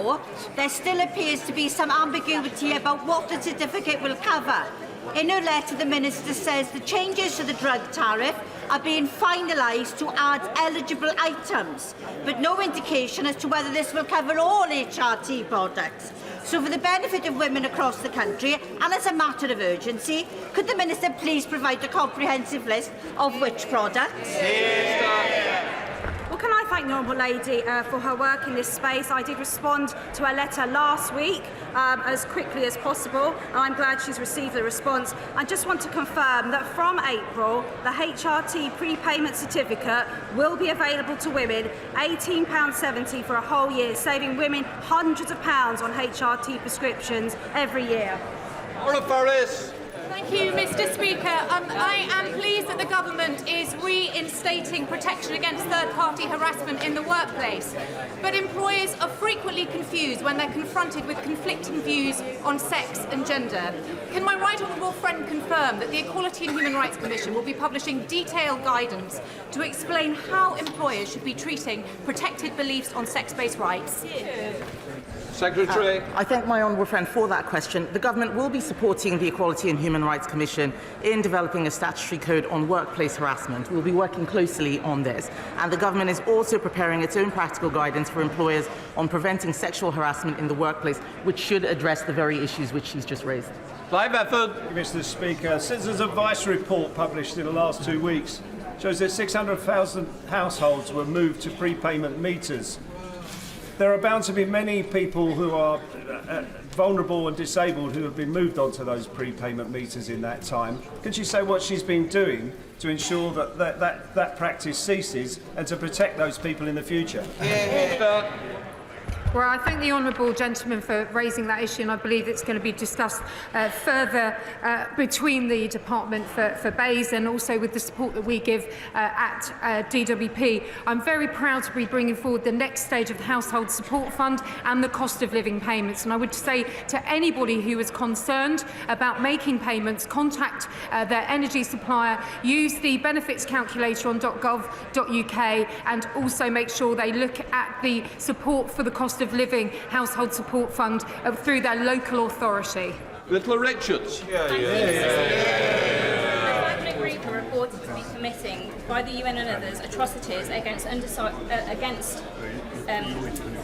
law, there still appears to be some ambiguity about what the certificate will cover. In her letter, the Minister says the changes to the drug tariff are being finalised to add eligible items, but no indication as to whether this will cover all HRT products. So for the benefit of women across the country, and as a matter of urgency, could the Minister please provide a comprehensive list of which products? Well, can I thank the Honourable Lady for her work in this space? I did respond to her letter last week as quickly as possible, and I'm glad she's received the response. I just want to confirm that from April, the HRT prepayment certificate will be available to women, £18.70 for a whole year, saving women hundreds of pounds on HRT prescriptions every year. Thank you, Mr. Speaker. I am pleased that the government is reinstating protection against third-party harassment in the workplace. But employers are frequently confused when they're confronted with conflicting views on sex and gender. Can my right honourable friend confirm that the Equality and Human Rights Commission will be publishing detailed guidance to explain how employers should be treating protected beliefs on sex-based rights? Secretary. I thank my honourable friend for that question. The government will be supporting the Equality and Human Rights Commission in developing a statutory code on workplace harassment. We'll be working closely on this. And the government is also preparing its own practical guidance for employers on preventing sexual harassment in the workplace, which should address the very issues which she's just raised. Mr. Speaker, Citizens Advice report published in the last 2 weeks shows that 600,000 households were moved to prepayment meters. There are bound to be many people who are vulnerable and disabled who have been moved onto those prepayment meters in that time. Could you say what she's been doing to ensure that practice ceases and to protect those people in the future? Well, I thank the honourable gentleman for raising that issue, and I believe it's going to be discussed further between the Department for Bays and also with the support that we give at DWP. I'm very proud to be bringing forward the next stage of the Household Support Fund and the cost of living payments. And I would say to anybody who is concerned about making payments, contact their energy supplier, use the benefits calculator on .gov.uk, and also make sure they look at the support for the cost of living household support fund through their local authority. Little Richards. Group are reported to be committing, by the UN and others, atrocities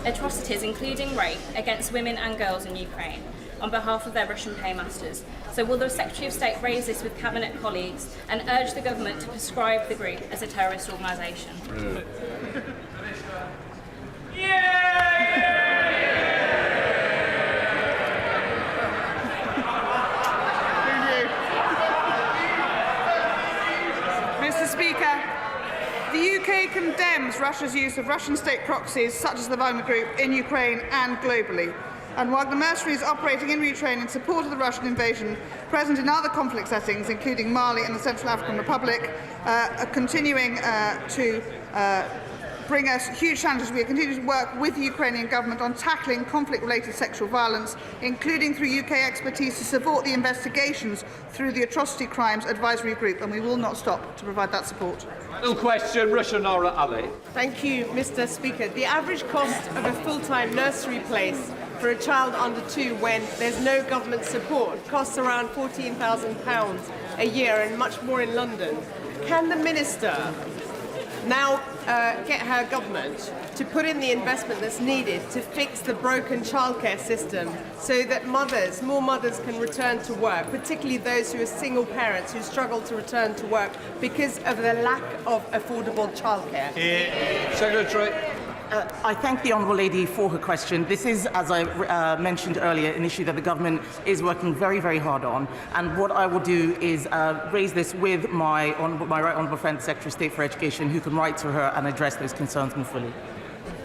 atrocities including rape against women and girls in Ukraine on behalf of their Russian paymasters. So will the Secretary of State raise this with Cabinet colleagues and urge the government to prescribe the group as a terrorist organisation? Mr. Speaker, the UK condemns Russia's use of Russian state proxies such as the Wagner Group in Ukraine and globally. And Wagner mercenaries operating in Ukraine in support of the Russian invasion, present in other conflict settings, including Mali and the Central African Republic, are continuing to bring us huge challenges. We are continuing to work with the Ukrainian government on tackling conflict-related sexual violence, including through UK expertise to support the investigations through the Atrocity Crimes Advisory Group, and we will not stop to provide that support. Final question, Nora Ali. Thank you, Mr. Speaker. The average cost of a full-time nursery place for a child under 2 when there's no government support costs around £14,000 a year, and much more in London. Can the Minister now get her government to put in the investment that's needed to fix the broken childcare system so that more mothers can return to work, particularly those who are single parents who struggle to return to work because of the lack of affordable childcare? Secretary. I thank the Honourable Lady for her question. This is, as I mentioned earlier, an issue that the government is working very, very hard on. And what I will do is raise this with my right honourable friend, the Secretary of State for Education, who can write to her and address those concerns more fully.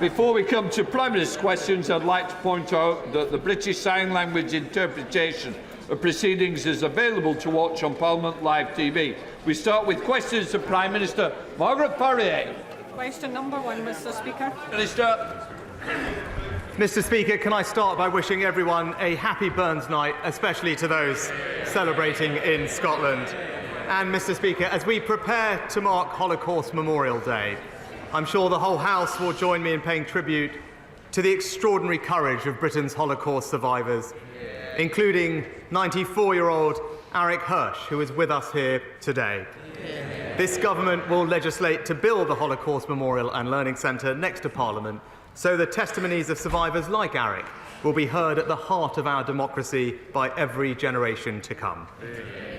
Before we come to Prime Minister's questions, I'd like to point out that the British Sign Language interpretation of proceedings is available to watch on Parliament Live TV. We start with questions to Prime Minister Margaret Farrier. Question number 1, Mr. Speaker. Minister. Mr. Speaker, can I start by wishing everyone a happy Burns Night, especially to those celebrating in Scotland. And, Mr. Speaker, as we prepare to mark Holocaust Memorial Day, I'm sure the whole House will join me in paying tribute to the extraordinary courage of Britain's Holocaust survivors, including 94-year-old Eric Hirsch, who is with us here today. This government will legislate to build the Holocaust Memorial and Learning Centre next to Parliament, so the testimonies of survivors like Eric will be heard at the heart of our democracy by every generation to come.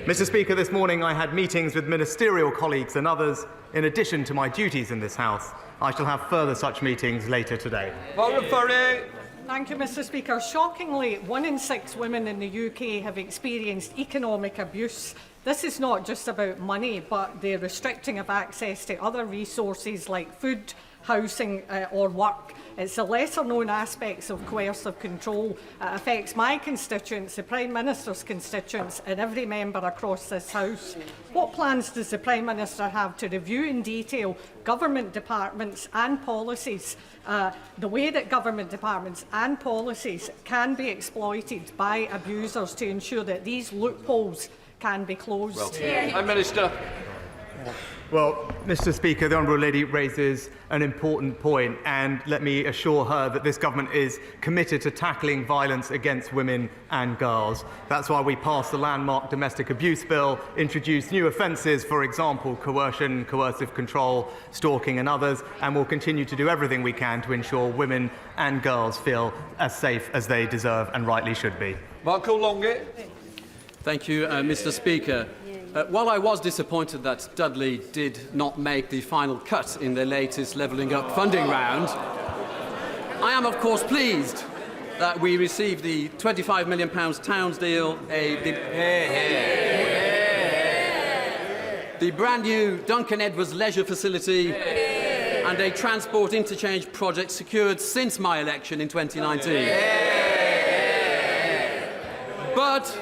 Mr. Speaker, this morning I had meetings with ministerial colleagues and others. In addition to my duties in this House, I shall have further such meetings later today. Thank you, Mr. Speaker. Shockingly, 1 in 6 women in the UK have experienced economic abuse. This is not just about money, but the restricting of access to other resources like food, housing or work. It's the lesser-known aspects of coercive control. It affects my constituents, the Prime Minister's constituents, and every member across this House. What plans does the Prime Minister have to review in detail government departments and policies, the way that government departments and policies can be exploited by abusers to ensure that these loopholes can be closed? Prime Minister. Well, Mr. Speaker, the Honourable Lady raises an important point, and let me assure her that this government is committed to tackling violence against women and girls. That's why we passed the landmark Domestic Abuse Bill, introduced new offences, for example, coercion, coercive control, stalking and others, and will continue to do everything we can to ensure women and girls feel as safe as they deserve and rightly should be. Marco Longe. Thank you, Mr. Speaker. While I was disappointed that Dudley did not make the final cut in the latest Levelling Up funding round, I am, of course, pleased that we received the £25 million Towns deal, the brand new Duncan Edwards leisure facility, and a transport interchange project secured since my election in 2019. But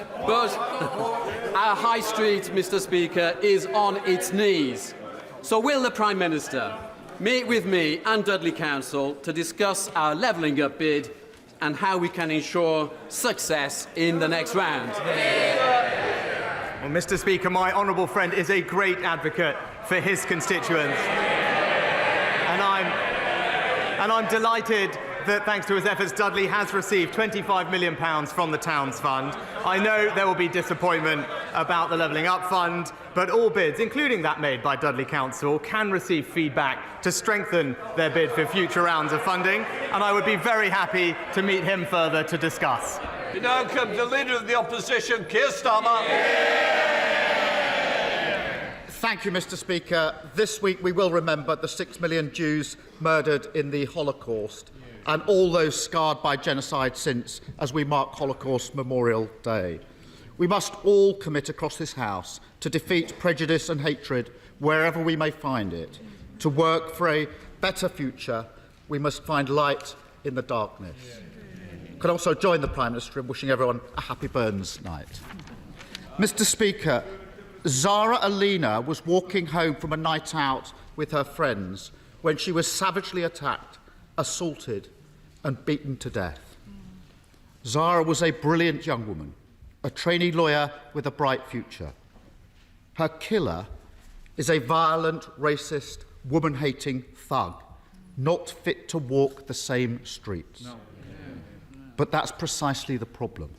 our high street, Mr. Speaker, is on its knees. So will the Prime Minister meet with me and Dudley Council to discuss our levelling up bid and how we can ensure success in the next round? Well, Mr. Speaker, my honourable friend is a great advocate for his constituents. And I'm delighted that, thanks to his efforts, Dudley has received £25 million from the Towns Fund. I know there will be disappointment about the Levelling Up Fund, but all bids, including that made by Dudley Council, can receive feedback to strengthen their bid for future rounds of funding, and I would be very happy to meet him further to discuss. We now come to the Leader of the Opposition, Keir Starmer. Thank you, Mr. Speaker. This week we will remember the 6 million Jews murdered in the Holocaust and all those scarred by genocide since, as we mark Holocaust Memorial Day. We must all commit across this House to defeat prejudice and hatred wherever we may find it. To work for a better future, we must find light in the darkness. I could also join the Prime Minister in wishing everyone a happy Burns night. Mr. Speaker, Zara Alina was walking home from a night out with her friends when she was savagely attacked, assaulted and beaten to death. Zara was a brilliant young woman, a trainee lawyer with a bright future. Her killer is a violent, racist, woman-hating thug, not fit to walk the same streets. No. But that's precisely the problem.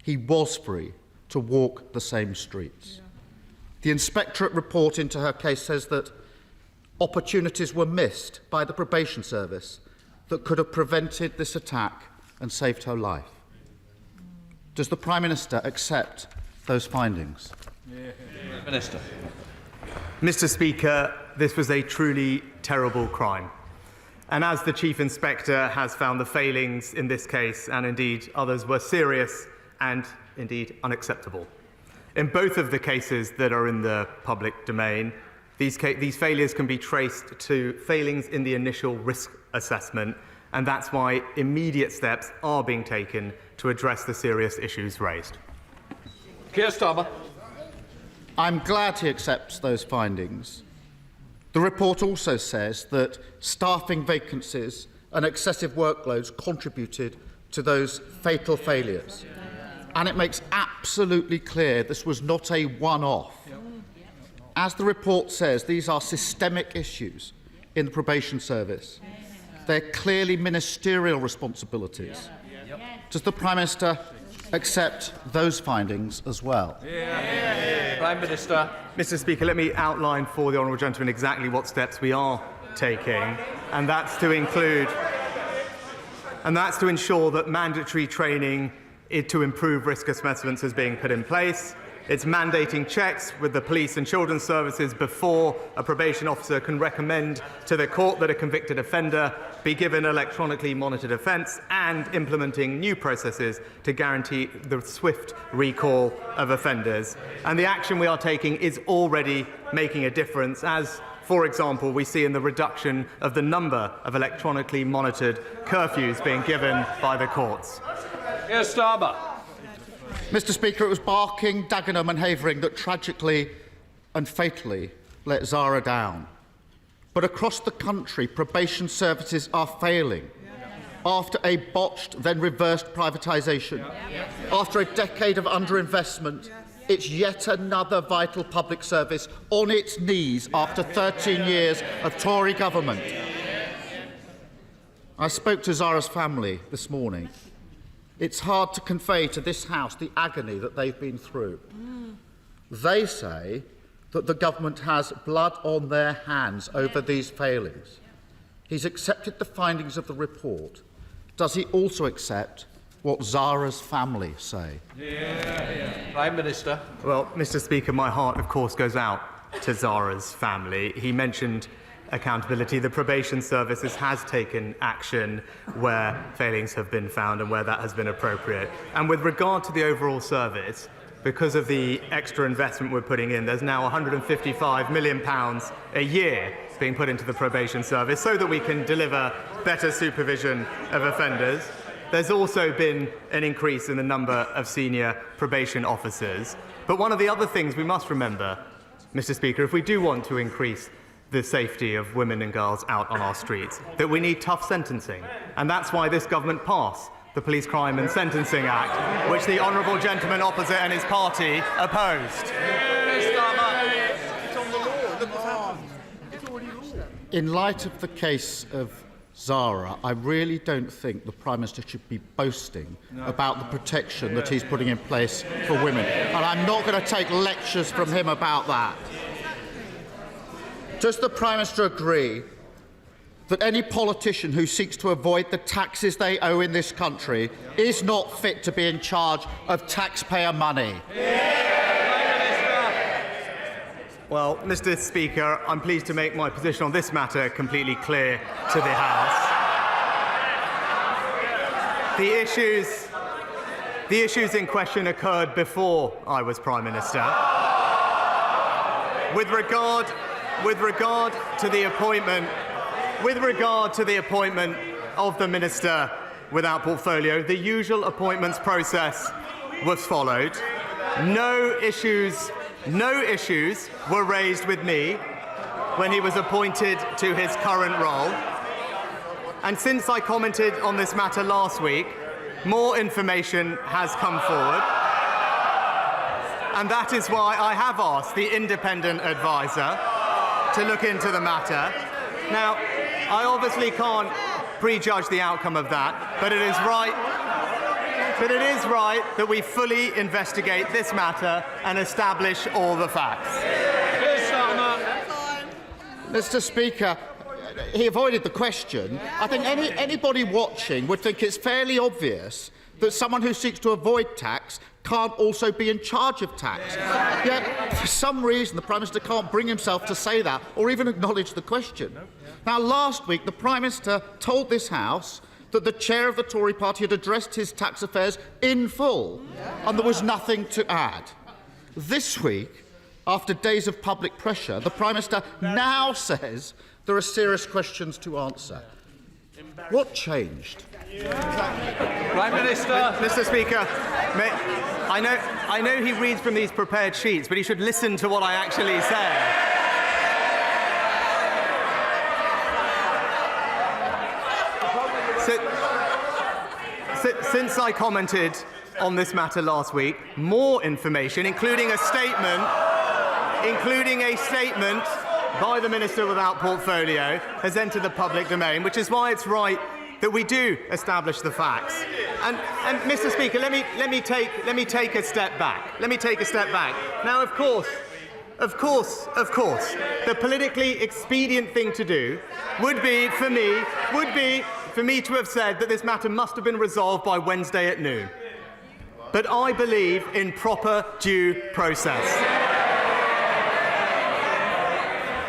He was free to walk the same streets. The Inspectorate report into her case says that opportunities were missed by the Probation Service that could have prevented this attack and saved her life. Does the Prime Minister accept those findings? Minister. Mr. Speaker, this was a truly terrible crime. And as the Chief Inspector has found, the failings in this case, and indeed others, were serious and indeed unacceptable. In both of the cases that are in the public domain, these failures can be traced to failings in the initial risk assessment, and that's why immediate steps are being taken to address the serious issues raised. Keir Starmer. I'm glad he accepts those findings. The report also says that staffing vacancies and excessive workloads contributed to those fatal failures. And it makes absolutely clear this was not a one-off. As the report says, these are systemic issues in the probation service. They're clearly ministerial responsibilities. Does the Prime Minister accept those findings as well? Prime Minister. Mr. Speaker, let me outline for the honourable gentleman exactly what steps we are taking, and that's to ensure that mandatory training to improve risk assessments is being put in place. It's mandating checks with the police and children's services before a probation officer can recommend to the court that a convicted offender be given electronically monitored offence, and implementing new processes to guarantee the swift recall of offenders. And the action we are taking is already making a difference, as, for example, we see in the reduction of the number of electronically monitored curfews being given by the courts. Yes, Starmer. Mr. Speaker, it was Barking, Dagenham and Havering that tragically and fatally let Zara down. But across the country, probation services are failing. After a botched, then reversed privatisation, after a decade of underinvestment, it's yet another vital public service on its knees after 13 years of Tory government. I spoke to Zara's family this morning. It's hard to convey to this House the agony that they've been through. They say that the government has blood on their hands over these failings. He's accepted the findings of the report. Does he also accept what Zara's family say? Prime Minister. Well, Mr. Speaker, my heart, of course, goes out to Zara's family. He mentioned accountability. The probation services has taken action where failings have been found and where that has been appropriate. And with regard to the overall service, because of the extra investment we're putting in, there's now £155 million a year being put into the probation service so that we can deliver better supervision of offenders. There's also been an increase in the number of senior probation officers. But one of the other things we must remember, Mr. Speaker, if we do want to increase the safety of women and girls out on our streets, that we need tough sentencing. And that's why this government passed the Police Crime and Sentencing Act, which the honourable gentleman opposite and his party opposed. In light of the case of Zara, I really don't think the Prime Minister should be boasting about the protection that he's putting in place for women. And I'm not going to take lectures from him about that. Does the Prime Minister agree that any politician who seeks to avoid the taxes they owe in this country is not fit to be in charge of taxpayer money? Well, Mr. Speaker, I'm pleased to make my position on this matter completely clear to the House. The issues in question occurred before I was Prime Minister. With regard to the appointment of the Minister without portfolio, the usual appointments process was followed. No issues were raised with me when he was appointed to his current role. And since I commented on this matter last week, more information has come forward. And that is why I have asked the independent advisor to look into the matter. Now, I obviously can't prejudge the outcome of that, but it is right that we fully investigate this matter and establish all the facts. Mr. Speaker, he avoided the question. I think anybody watching would think it's fairly obvious that someone who seeks to avoid tax can't also be in charge of tax. Yet, for some reason, the Prime Minister can't bring himself to say that or even acknowledge the question. Now, last week, the Prime Minister told this House that the chair of the Tory party had addressed his tax affairs in full and there was nothing to add. This week, after days of public pressure, the Prime Minister now says there are serious questions to answer. What changed? Prime Minister. Mr. Speaker, I know he reads from these prepared sheets, but he should listen to what I actually say. Since I commented on this matter last week, more information, including a statement by the Minister without portfolio has entered the public domain, which is why it's right that we do establish the facts. And Mr. Speaker, let me take a step back. Let me take a step back. Now, of course, the politically expedient thing to do would be for me to have said that this matter must have been resolved by Wednesday at noon. But I believe in proper due process.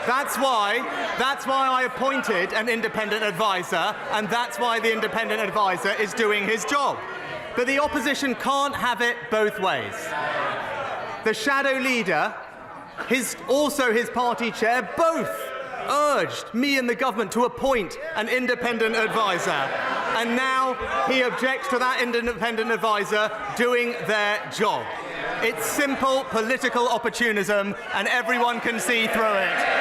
That's why I appointed an independent advisor, and that's why the independent advisor is doing his job. But the opposition can't have it both ways. The shadow leader, also his party chair, both urged me and the government to appoint an independent advisor. And now he objects to that independent advisor doing their job. It's simple political opportunism, and everyone can see through it.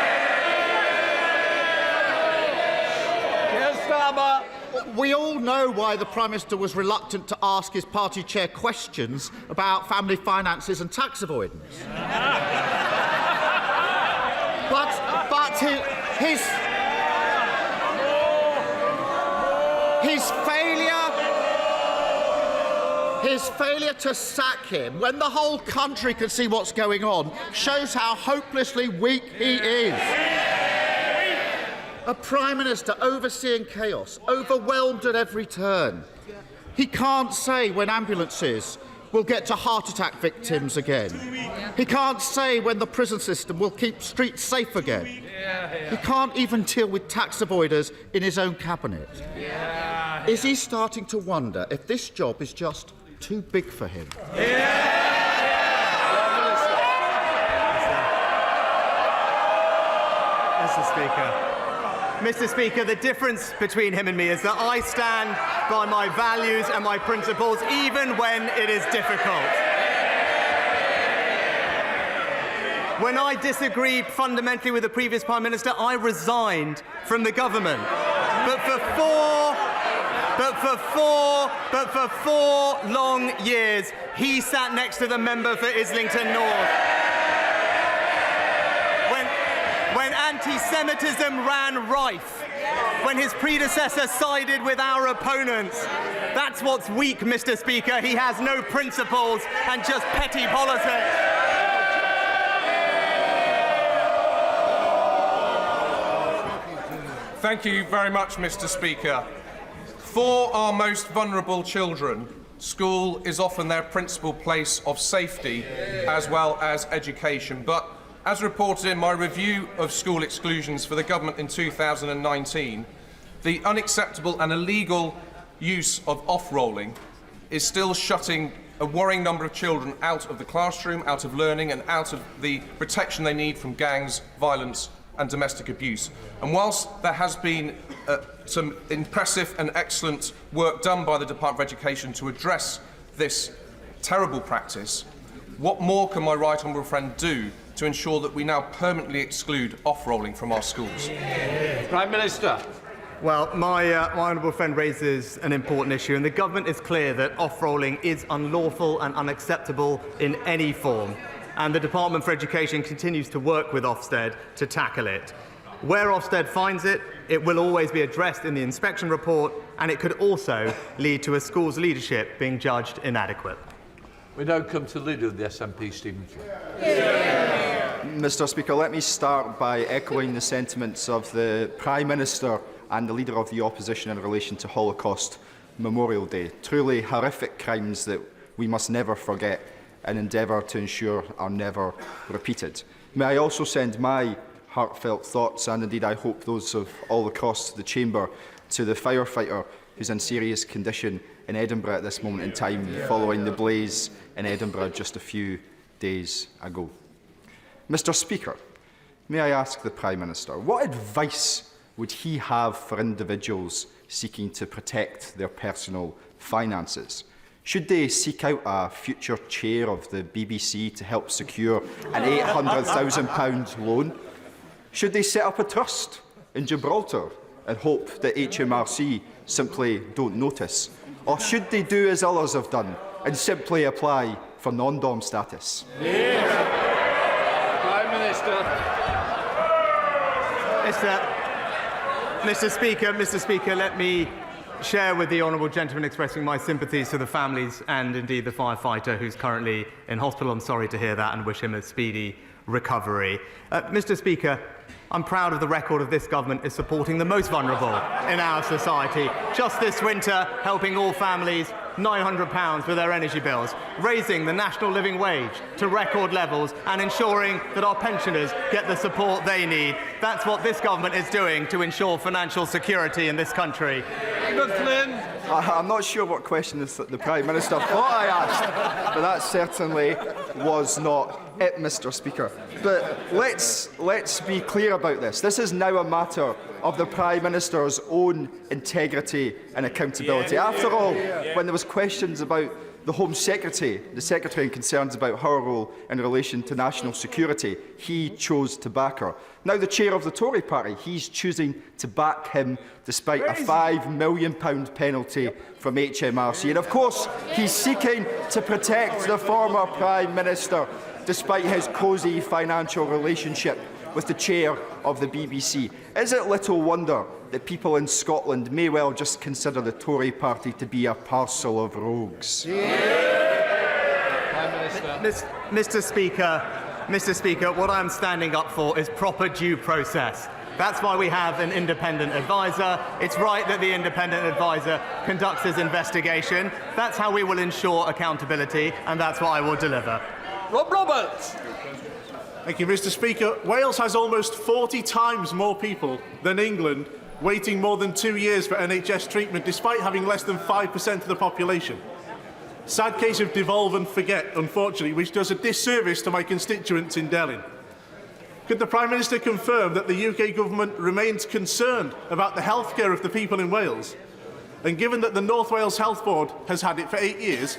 We all know why the Prime Minister was reluctant to ask his party chair questions about family finances and tax avoidance. But his failure to sack him when the whole country can see what's going on shows how hopelessly weak he is. A Prime Minister overseeing chaos, overwhelmed at every turn. He can't say when ambulances will get to heart attack victims again. He can't say when the prison system will keep streets safe again. He can't even deal with tax avoiders in his own cabinet. Is he starting to wonder if this job is just too big for him? Mr. Speaker, the difference between him and me is that I stand by my values and my principles even when it is difficult. When I disagreed fundamentally with the previous Prime Minister, I resigned from the government. But for four long years, he sat next to the member for Islington North. When anti-Semitism ran rife, when his predecessor sided with our opponents. That's what's weak, Mr. Speaker. He has no principles and just petty politics. Thank you very much, Mr. Speaker. For our most vulnerable children, school is often their principal place of safety as well as education. But as reported in my review of school exclusions for the government in 2019, the unacceptable and illegal use of off-rolling is still shutting a worrying number of children out of the classroom, out of learning and out of the protection they need from gangs, violence and domestic abuse. And whilst there has been some impressive and excellent work done by the Department of Education to address this terrible practice, what more can my right honourable friend do to ensure that we now permanently exclude off-rolling from our schools? Prime Minister. Well, my honourable friend raises an important issue, and the government is clear that off-rolling is unlawful and unacceptable in any form, and the Department for Education continues to work with Ofsted to tackle it. Where Ofsted finds it, it will always be addressed in the inspection report, and it could also lead to a school's leadership being judged inadequate. We now come to the Leader of the SNP, Stephen. Mr. Speaker, let me start by echoing the sentiments of the Prime Minister and the Leader of the Opposition in relation to Holocaust Memorial Day. Truly horrific crimes that we must never forget and endeavour to ensure are never repeated. May I also send my heartfelt thoughts, and indeed I hope those of all across the Chamber, to the firefighter who's in serious condition in Edinburgh at this moment in time, following the blaze in Edinburgh just a few days ago. Mr. Speaker, may I ask the Prime Minister, what advice would he have for individuals seeking to protect their personal finances? Should they seek out a future chair of the BBC to help secure an £800,000 loan? Should they set up a trust in Gibraltar and hope that HMRC simply don't notice? Or should they do as others have done and simply apply for non-dom status? Prime Minister. Mr. Speaker, let me share with the honourable gentleman expressing my sympathies to the families and indeed the firefighter who's currently in hospital. I'm sorry to hear that and wish him a speedy recovery. Mr. Speaker, I'm proud of the record of this government is supporting the most vulnerable in our society. Just this winter, helping all families £900 with their energy bills, raising the national living wage to record levels and ensuring that our pensioners get the support they need. That's what this government is doing to ensure financial security in this country. I'm not sure what question the Prime Minister thought I asked, but that certainly was not it, Mr. Speaker. But let's be clear about this. This is now a matter of the Prime Minister's own integrity and accountability. After all, when there was questions about the Home Secretary, the Secretary, and concerns about her role in relation to national security, he chose to back her. Now the chair of the Tory party, he's choosing to back him despite a £5 million penalty from HMRC. And of course, he's seeking to protect the former Prime Minister despite his cosy financial relationship with the chair of the BBC. Is it little wonder that people in Scotland may well just consider the Tory party to be a parcel of rogues? Mr. Speaker, what I'm standing up for is proper due process. That's why we have an independent advisor. It's right that the independent advisor conducts his investigation. That's how we will ensure accountability, and that's what I will deliver. Rob Roberts. Thank you, Mr. Speaker. Wales has almost 40 times more people than England waiting more than 2 years for NHS treatment, despite having less than 5% of the population. Sad case of devolve and forget, unfortunately, which does a disservice to my constituents in Delyn. Could the Prime Minister confirm that the UK Government remains concerned about the healthcare of the people in Wales? And given that the North Wales Health Board has had it for 8 years,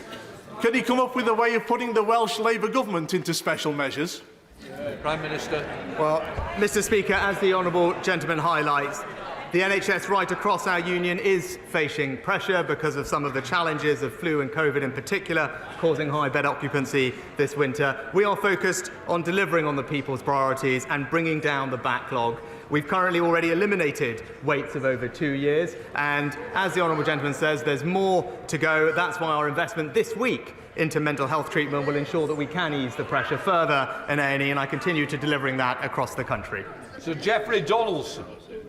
could he come up with a way of putting the Welsh Labour Government into special measures? Prime Minister. Well, Mr. Speaker, as the honourable gentleman highlights, the NHS right across our union is facing pressure because of some of the challenges of flu and COVID in particular, causing high bed occupancy this winter. We are focused on delivering on the people's priorities and bringing down the backlog. We've currently already eliminated waits of over 2 years, and as the honourable gentleman says, there's more to go. That's why our investment this week into mental health treatment will ensure that we can ease the pressure further in A&E, and I continue to delivering that across the country. Sir Geoffrey Donaldson.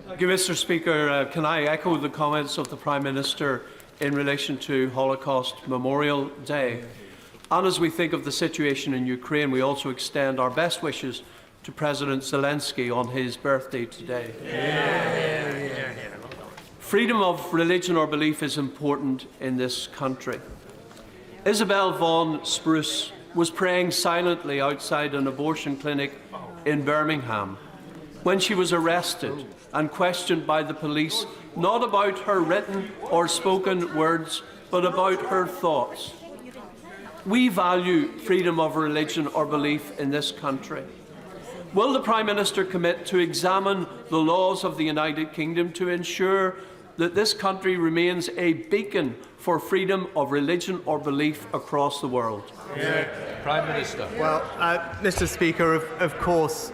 Thank you, Mr. Speaker. Can I echo the comments of the Prime Minister in relation to Holocaust Memorial Day? And as we think of the situation in Ukraine, we also extend our best wishes to President Zelensky on his birthday today. Freedom of religion or belief is important in this country. Isabel von Spruce was praying silently outside an abortion clinic in Birmingham when she was arrested and questioned by the police, not about her written or spoken words, but about her thoughts. We value freedom of religion or belief in this country. Will the Prime Minister commit to examine the laws of the United Kingdom to ensure that this country remains a beacon for freedom of religion or belief across the world? Prime Minister. Well, Mr. Speaker, of course,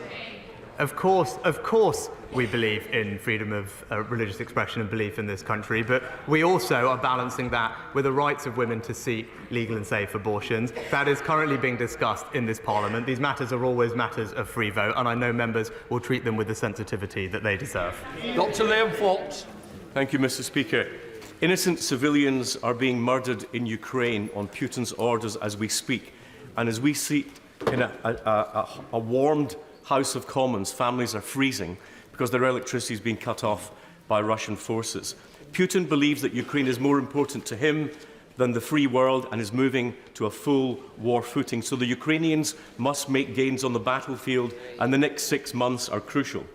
we believe in freedom of religious expression and belief in this country, but we also are balancing that with the rights of women to seek legal and safe abortions. That is currently being discussed in this Parliament. These matters are always matters of free vote, and I know members will treat them with the sensitivity that they deserve. Dr. Liam Fox. Thank you, Mr. Speaker. Innocent civilians are being murdered in Ukraine on Putin's orders as we speak. And as we see in a warmed House of Commons, families are freezing because their electricity is being cut off by Russian forces. Putin believes that Ukraine is more important to him than the free world and is moving to a full war footing. So the Ukrainians must make gains on the battlefield, and the next 6 months are crucial.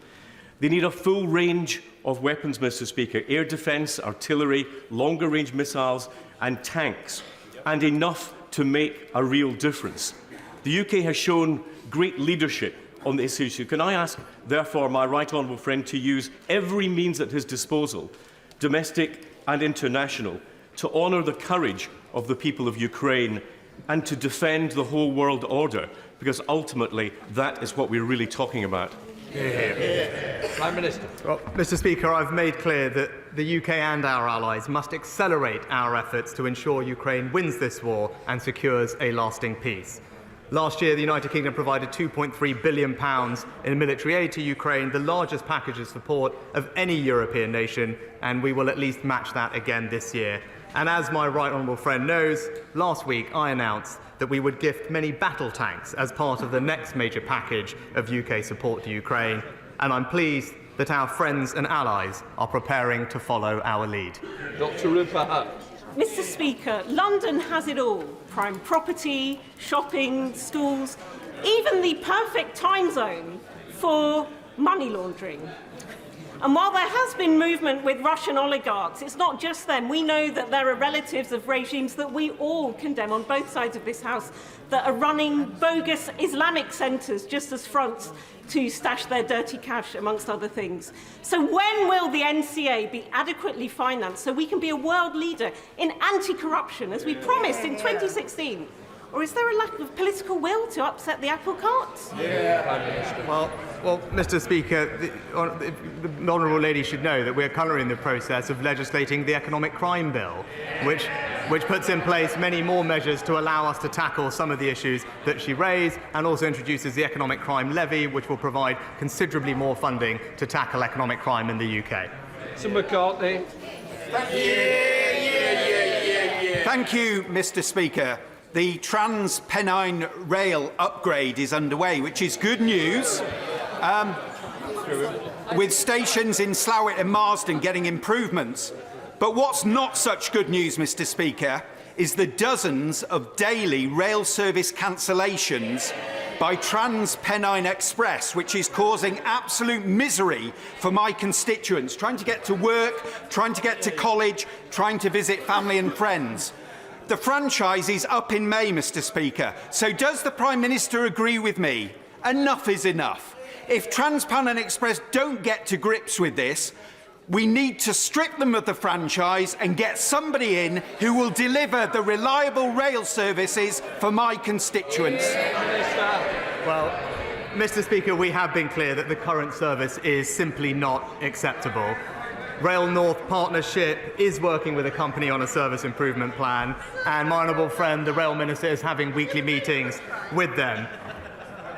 They need a full range of weapons, Mr. Speaker, air defence, artillery, longer-range missiles and tanks, and enough to make a real difference. The UK has shown great leadership on this issue. Can I ask, therefore, my right honourable friend to use every means at his disposal, domestic and international, to honour the courage of the people of Ukraine and to defend the whole world order, because ultimately that is what we're really talking about. Prime Minister. Well, Mr. Speaker, I've made clear that the UK and our allies must accelerate our efforts to ensure Ukraine wins this war and secures a lasting peace. Last year, the United Kingdom provided £2.3 billion in military aid to Ukraine, the largest package of support of any European nation, and we will at least match that again this year. And as my right honourable friend knows, last week I announced that we would gift many battle tanks as part of the next major package of UK support to Ukraine, and I'm pleased that our friends and allies are preparing to follow our lead. Dr. Rupa. Mr. Speaker, London has it all: prime property, shopping, schools, even the perfect time zone for money laundering. And while there has been movement with Russian oligarchs, it's not just them. We know that there are relatives of regimes that we all condemn on both sides of this House that are running bogus Islamic centres just as fronts to stash their dirty cash, amongst other things. So when will the NCA be adequately financed so we can be a world leader in anti-corruption, as we promised in 2016? Or is there a lack of political will to upset the apple cart? Well, Mr. Speaker, the honourable lady should know that we're currently in the process of legislating the Economic Crime Bill, which puts in place many more measures to allow us to tackle some of the issues that she raised, and also introduces the Economic Crime Levy, which will provide considerably more funding to tackle economic crime in the UK. Sir McCartney. Thank you, Mr. Speaker. The Trans-Pennine Rail upgrade is underway, which is good news, with stations in Slough and Marsden getting improvements. But what's not such good news, Mr. Speaker, is the dozens of daily rail service cancellations by Trans-Pennine Express, which is causing absolute misery for my constituents, trying to get to work, trying to get to college, trying to visit family and friends. The franchise is up in May, Mr. Speaker. So does the Prime Minister agree with me? Enough is enough. If Trans-Pennine Express don't get to grips with this, we need to strip them of the franchise and get somebody in who will deliver the reliable rail services for my constituents. Well, Mr. Speaker, we have been clear that the current service is simply not acceptable. Rail North Partnership is working with a company on a service improvement plan, and my honourable friend, the Rail Minister, is having weekly meetings with them.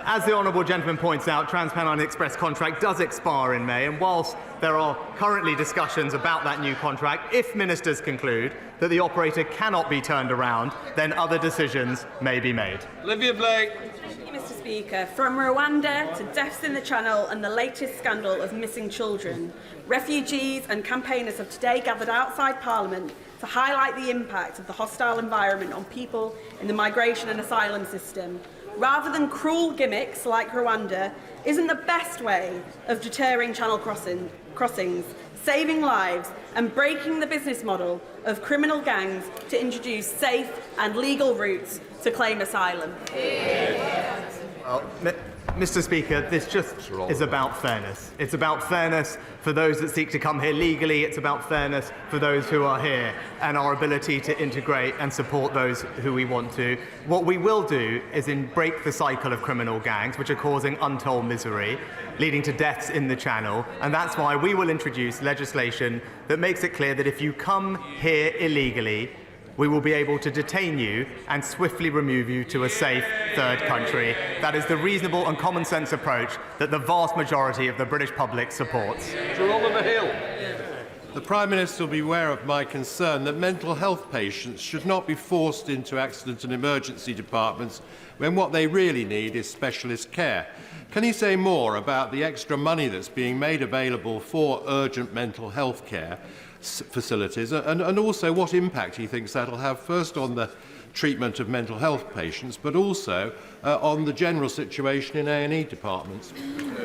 As the honourable gentleman points out, Trans-Pennine Express contract does expire in May, and whilst there are currently discussions about that new contract, if ministers conclude that the operator cannot be turned around, then other decisions may be made. Olivia Blake. Mr. Speaker, from Rwanda to deaths in the Channel and the latest scandal of missing children, refugees and campaigners have today gathered outside Parliament to highlight the impact of the hostile environment on people in the migration and asylum system. Rather than cruel gimmicks like Rwanda, isn't the best way of deterring Channel crossings, saving lives and breaking the business model of criminal gangs to introduce safe and legal routes to claim asylum? Well, Mr. Speaker, this just is about fairness. It's about fairness for those that seek to come here legally. It's about fairness for those who are here and our ability to integrate and support those who we want to. What we will do is break the cycle of criminal gangs, which are causing untold misery, leading to deaths in the Channel. And that's why we will introduce legislation that makes it clear that if you come here illegally, we will be able to detain you and swiftly remove you to a safe third country. That is the reasonable and common sense approach that the vast majority of the British public supports. Sir Oliver Hill. The Prime Minister will be aware of my concern that mental health patients should not be forced into accident and emergency departments when what they really need is specialist care. Can he say more about the extra money that's being made available for urgent mental health care facilities, and also what impact he thinks that will have, first on the treatment of mental health patients, but also on the general situation in A&E departments?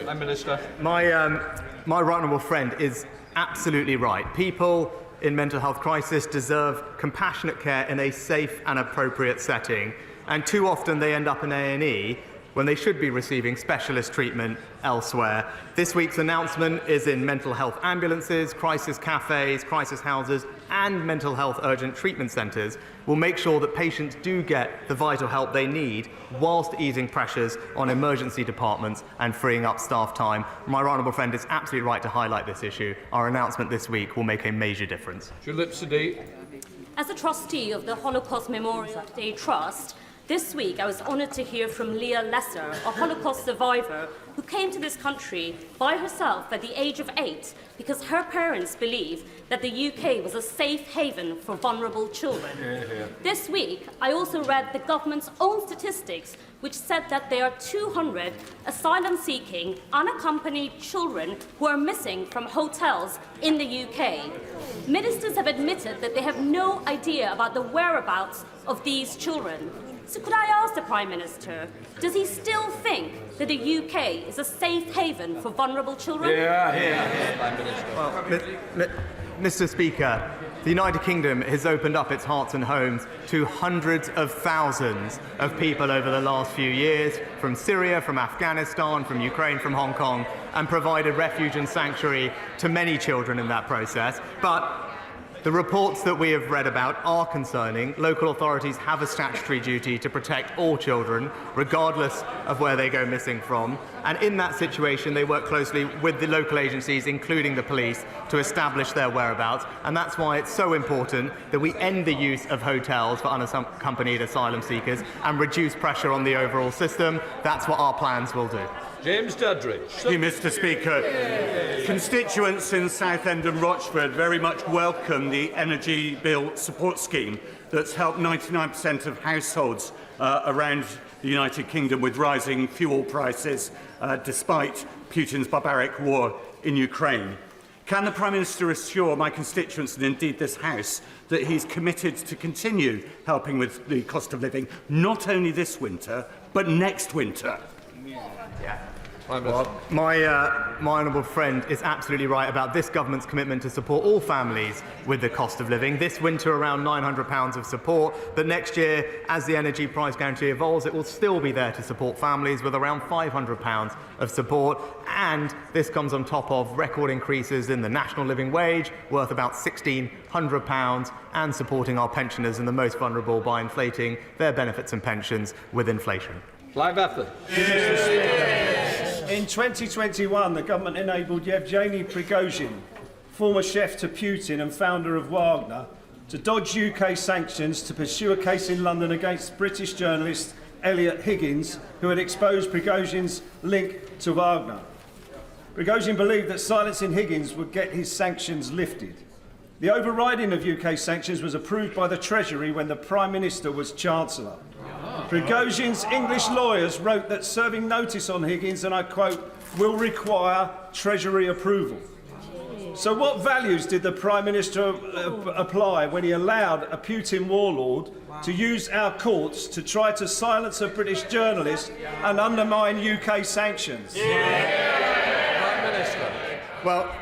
Prime Minister. My right honourable friend is absolutely right. People in mental health crisis deserve compassionate care in a safe and appropriate setting, and too often they end up in A&E when they should be receiving specialist treatment elsewhere. This week's announcement is in mental health ambulances, crisis cafes, crisis houses and mental health urgent treatment centres will make sure that patients do get the vital help they need whilst easing pressures on emergency departments and freeing up staff time. My right honourable friend is absolutely right to highlight this issue. Our announcement this week will make a major difference. As a trustee of the Holocaust Memorial Day Trust, this week I was honoured to hear from Leah Lesser, a Holocaust survivor who came to this country by herself at the age of 8 because her parents believed that the UK was a safe haven for vulnerable children. This week, I also read the government's own statistics, which said that there are 200 asylum-seeking, unaccompanied children who are missing from hotels in the UK. Ministers have admitted that they have no idea about the whereabouts of these children. So could I ask the Prime Minister, does he still think that the UK is a safe haven for vulnerable children? Well, Mr. Speaker, the United Kingdom has opened up its hearts and homes to hundreds of thousands of people over the last few years, from Syria, from Afghanistan, from Ukraine, from Hong Kong, and provided refuge and sanctuary to many children in that process. But the reports that we have read about are concerning. Local authorities have a statutory duty to protect all children, regardless of where they go missing from. And in that situation, they work closely with the local agencies, including the police, to establish their whereabouts. And that's why it's so important that we end the use of hotels for unaccompanied asylum seekers and reduce pressure on the overall system. That's what our plans will do. James Duddridge. Thank you, Mr. Speaker. Constituents in Southend and Rochford very much welcome the energy bill support scheme that's helped 99% of households around the United Kingdom with rising fuel prices despite Putin's barbaric war in Ukraine. Can the Prime Minister assure my constituents and indeed this House that he's committed to continue helping with the cost of living, not only this winter, but next winter? Well, my honourable friend is absolutely right about this government's commitment to support all families with the cost of living. This winter, around £900 of support, but next year, as the energy price guarantee evolves, it will still be there to support families with around £500 of support. And this comes on top of record increases in the national living wage, worth about £1,600, and supporting our pensioners and the most vulnerable by inflating their benefits and pensions with inflation. Clive Efford. In 2021, the government enabled Yevgeny Prigozhin, former chef to Putin and founder of Wagner, to dodge UK sanctions to pursue a case in London against British journalist Elliot Higgins, who had exposed Prigozhin's link to Wagner. Prigozhin believed that silencing Higgins would get his sanctions lifted. The overriding of UK sanctions was approved by the Treasury when the Prime Minister was Chancellor. Prigozhin's English lawyers wrote that serving notice on Higgins, and I quote, will require Treasury approval. So what values did the Prime Minister apply when he allowed a Putin warlord to use our courts to try to silence a British journalist and undermine UK sanctions? Prime Minister. Well,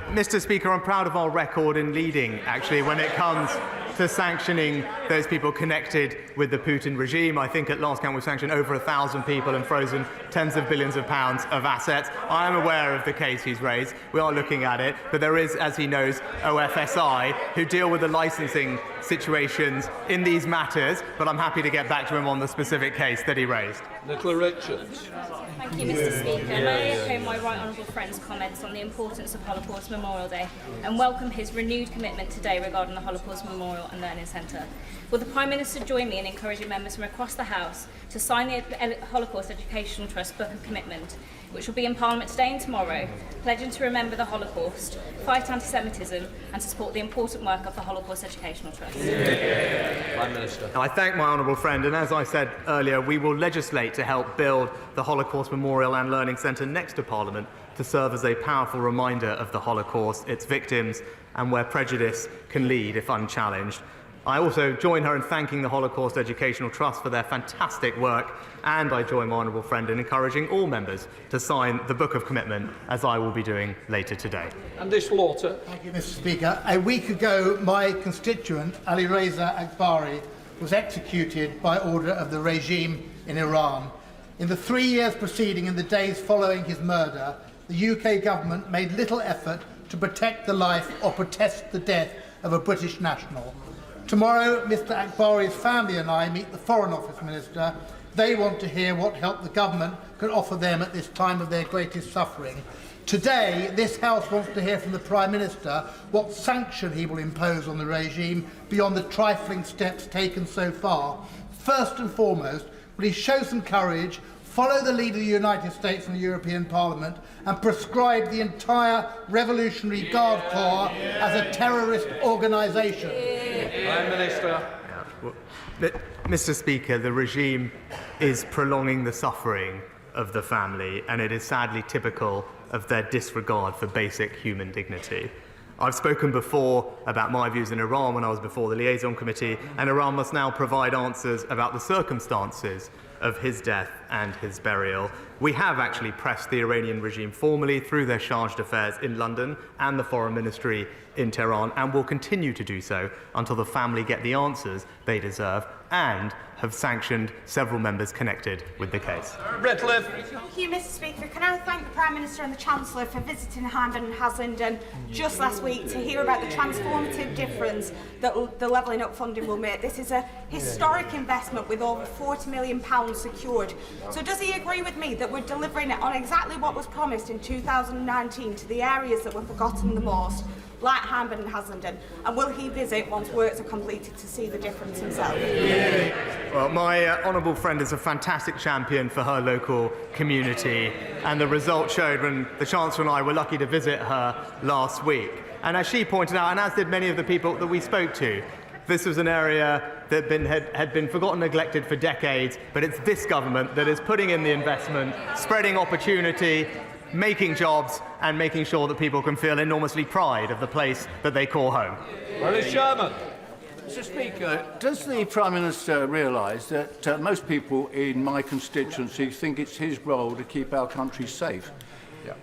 Mr. Speaker, I'm proud of our record in leading, actually, when it comes to sanctioning those people connected with the Putin regime. I think at last count we've sanctioned over 1,000 people and frozen tens of billions of pounds of assets. I am aware of the case he's raised. We are looking at it. But there is, as he knows, OFSI, who deal with the licensing situations in these matters. But I'm happy to get back to him on the specific case that he raised. Nicola Richards. Thank you, Mr. Speaker. May I echo my right honourable friend's comments on the importance of Holocaust Memorial Day and welcome his renewed commitment today regarding the Holocaust Memorial and Learning Centre. Will the Prime Minister join me in encouraging members from across the House to sign the Holocaust Educational Trust Book of Commitment, which will be in Parliament today and tomorrow, pledging to remember the Holocaust, fight anti-Semitism and to support the important work of the Holocaust Educational Trust? Prime Minister. I thank my honourable friend, and as I said earlier, we will legislate to help build the Holocaust Memorial and Learning Centre next to Parliament to serve as a powerful reminder of the Holocaust, its victims, and where prejudice can lead if unchallenged. I also join her in thanking the Holocaust Educational Trust for their fantastic work, and I join my honourable friend in encouraging all members to sign the Book of Commitment, as I will be doing later today. And this Slaughter. Thank you, Mr. Speaker. A week ago, my constituent, Ali Reza Akbari, was executed by order of the regime in Iran. In the 3 years preceding and the days following his murder, the UK government made little effort to protect the life or protest the death of a British national. Tomorrow, Mr Akbari's family and I meet the Foreign Office Minister. They want to hear what help the government can offer them at this time of their greatest suffering. Today, this House wants to hear from the Prime Minister what sanction he will impose on the regime beyond the trifling steps taken so far. First and foremost, will he show some courage, follow the lead of the United States and the European Parliament, and prescribe the entire Revolutionary Guard Corps as a terrorist organisation? Prime Minister. Mr. Speaker, the regime is prolonging the suffering of the family, and it is sadly typical of their disregard for basic human dignity. I've spoken before about my views in Iran when I was before the Liaison Committee, and Iran must now provide answers about the circumstances of his death and his burial. We have actually pressed the Iranian regime formally through their chargé d'affaires in London and the Foreign Ministry in Tehran, and will continue to do so until the family get the answers they deserve and have sanctioned several members connected with the case. Redcliffe. Thank you, Mr. Speaker. Can I thank the Prime Minister and the Chancellor for visiting Hindon and Haslingden just last week to hear about the transformative difference that the Levelling Up funding will make. This is a historic investment with over £40 million secured. So does he agree with me that we're delivering on exactly what was promised in 2019 to the areas that were forgotten the most, like Hindon and Haslingden? And will he visit once works are completed to see the difference himself? Well, my honourable friend is a fantastic champion for her local community, and the result showed when the Chancellor and I were lucky to visit her last week. And as she pointed out, and as did many of the people that we spoke to, this was an area that had been forgotten, neglected for decades, but it's this government that is putting in the investment, spreading opportunity, making jobs, and making sure that people can feel enormously pride of the place that they call home. Sherman. Mr. Speaker, does the Prime Minister realise that most people in my constituency think it's his role to keep our country safe? Yeah.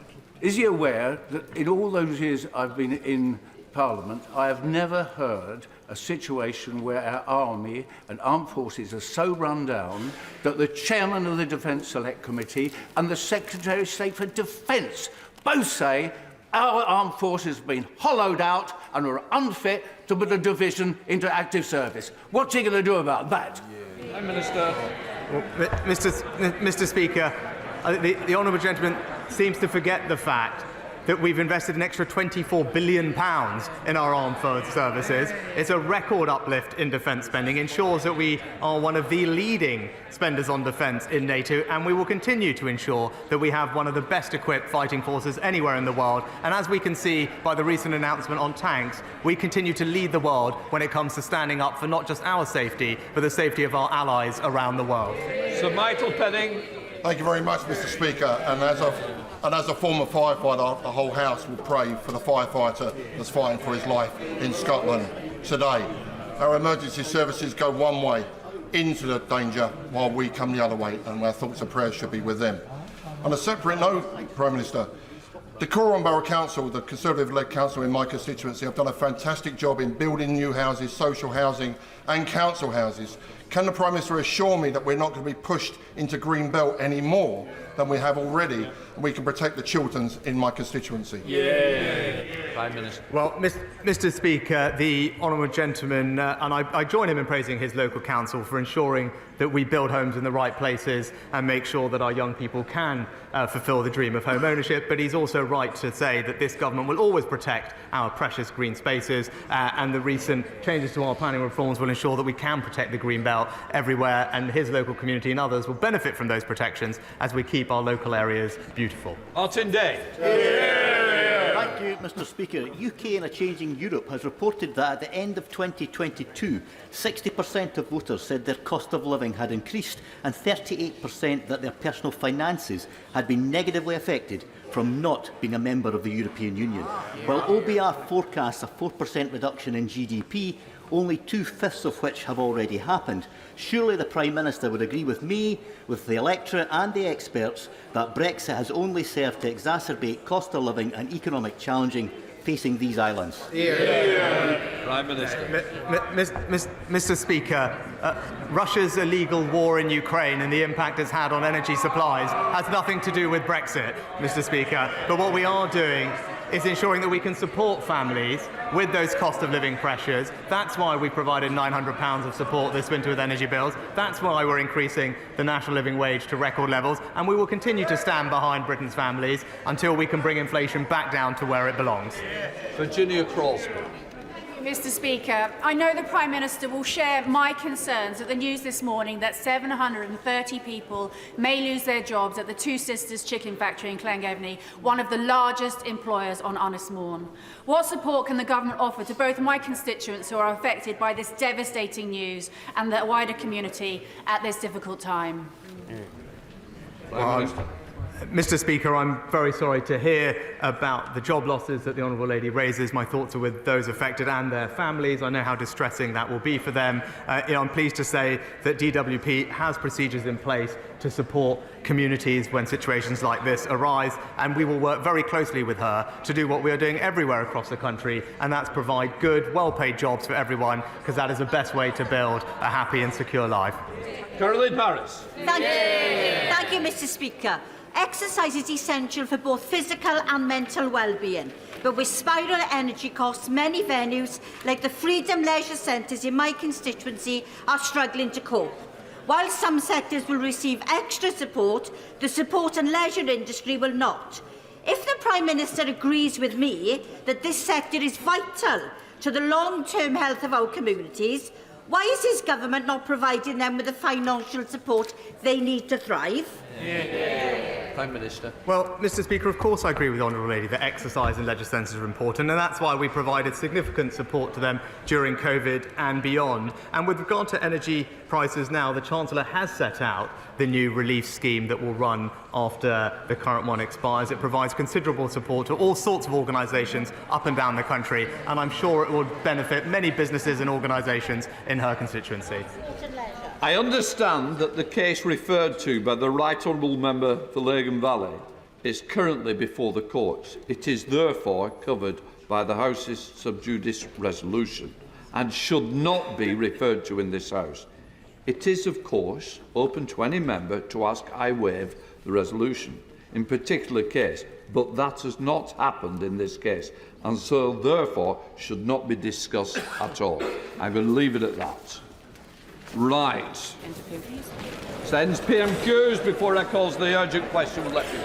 Is he aware that in all those years I've been in Parliament, I have never heard a situation where our army and armed forces are so run down that the chairman of the Defence Select Committee and the Secretary of State for Defence both say our armed forces have been hollowed out and are unfit to put a division into active service? What's he going to do about that? Prime Minister. Well, Mr. Speaker, the honourable gentleman seems to forget the fact that we've invested an extra £24 billion in our armed services. It's a record uplift in defence spending, ensures that we are one of the leading spenders on defence in NATO, and we will continue to ensure that we have one of the best equipped fighting forces anywhere in the world. And as we can see by the recent announcement on tanks, we continue to lead the world when it comes to standing up for not just our safety, but the safety of our allies around the world. Sir Michael Penning. Thank you very much, Mr. Speaker. And as a former firefighter, the whole House will pray for the firefighter that's fighting for his life in Scotland today. Our emergency services go one way into the danger while we come the other way, and our thoughts and prayers should be with them. On a separate note, Prime Minister, the Cornwall Borough Council, the Conservative-led council in my constituency, have done a fantastic job in building new houses, social housing and council houses. Can the Prime Minister assure me that we're not going to be pushed into green belt any more than we have already, and we can protect the children in my constituency? Prime Minister. Well, Mr. Speaker, the honourable gentleman, and I join him in praising his local council for ensuring that we build homes in the right places and make sure that our young people can fulfil the dream of home ownership. But he's also right to say that this government will always protect our precious green spaces, and the recent changes to our planning reforms will ensure that we can protect the green belt everywhere, and his local community and others will benefit from those protections as we keep our local areas beautiful. Martin Day. Thank you, Mr. Speaker. UK and a Changing Europe has reported that at the end of 2022, 60% of voters said their cost of living had increased, and 38% that their personal finances had been negatively affected from not being a member of the European Union. While OBR forecasts a 4% reduction in GDP, only 2/5 of which have already happened. Surely the Prime Minister would agree with me, with the electorate and the experts, that Brexit has only served to exacerbate cost of living and economic challenging facing these islands. Prime Minister. Mr. Speaker, Russia's illegal war in Ukraine and the impact it's had on energy supplies has nothing to do with Brexit, Mr. Speaker. But what we are doing is ensuring that we can support families with those cost of living pressures. That's why we provided £900 of support this winter with energy bills. That's why we're increasing the national living wage to record levels, and we will continue to stand behind Britain's families until we can bring inflation back down to where it belongs. Virginia Crosby. Mr. Speaker, I know the Prime Minister will share my concerns at the news this morning that 730 people may lose their jobs at the Two Sisters chicken factory in Llangefni, one of the largest employers on Ynys Môn. What support can the government offer to both my constituents who are affected by this devastating news and the wider community at this difficult time? Mr. Speaker, I'm very sorry to hear about the job losses that the Honourable Lady raises. My thoughts are with those affected and their families. I know how distressing that will be for them. I'm pleased to say that DWP has procedures in place to support communities when situations like this arise, and we will work very closely with her to do what we are doing everywhere across the country, and that's provide good, well-paid jobs for everyone, because that is the best way to build a happy and secure life. Caroline Paris. Thank you, Mr. Speaker. Exercise is essential for both physical and mental well-being, but with spiralling energy costs, many venues, like the Freedom Leisure Centres in my constituency, are struggling to cope. While some sectors will receive extra support, the support and leisure industry will not. If the Prime Minister agrees with me that this sector is vital to the long-term health of our communities, why is his government not providing them with the financial support they need to thrive? Prime Minister. Well, Mr. Speaker, of course I agree with the Honourable Lady that exercise and leisure centres are important, and that's why we provided significant support to them during COVID and beyond. And with regard to energy prices now, the Chancellor has set out the new relief scheme that will run after the current one expires. It provides considerable support to all sorts of organisations up and down the country, and I'm sure it will benefit many businesses and organisations in her constituency. I understand that the case referred to by the Right Honourable Member for Lagan Valley is currently before the courts. It is therefore covered by the House's sub judice resolution and should not be referred to in this House. It is, of course, open to any member to ask I waive the resolution in particular case, but that has not happened in this case, and so therefore should not be discussed at all. I'm going to leave it at that. Right. Sends PMQs before I calls the urgent question. We'll let you.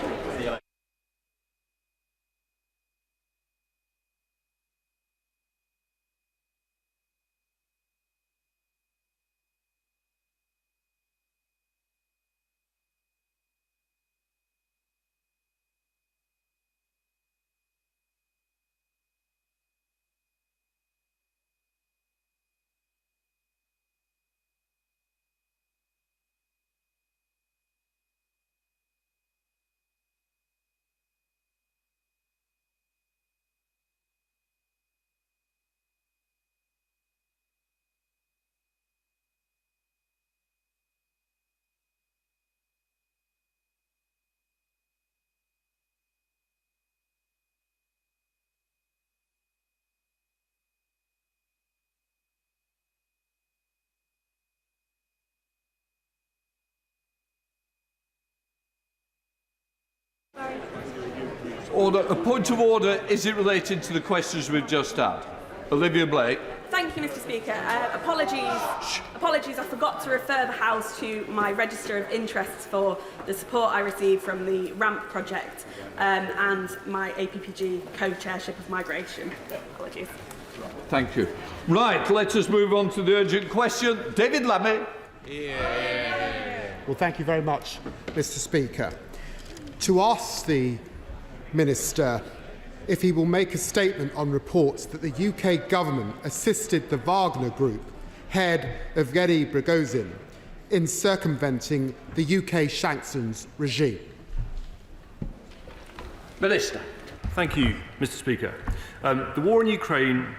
Order. A point of order, is it related to the questions we've just had? Olivia Blake. Thank you, Mr. Speaker. Apologies, I forgot to refer the House to my register of interests for the support I received from the RAMP project and my APPG co-chairship of migration. Apologies. Thank you. Right, let us move on to the urgent question. David Lammy. Well, thank you very much, Mr. Speaker. To ask the Minister if he will make a statement on reports that the UK government assisted the Wagner Group, head Evgeny Prigozhin, in circumventing the UK sanctions regime. Minister. Thank you, Mr. Speaker. The war in Ukraine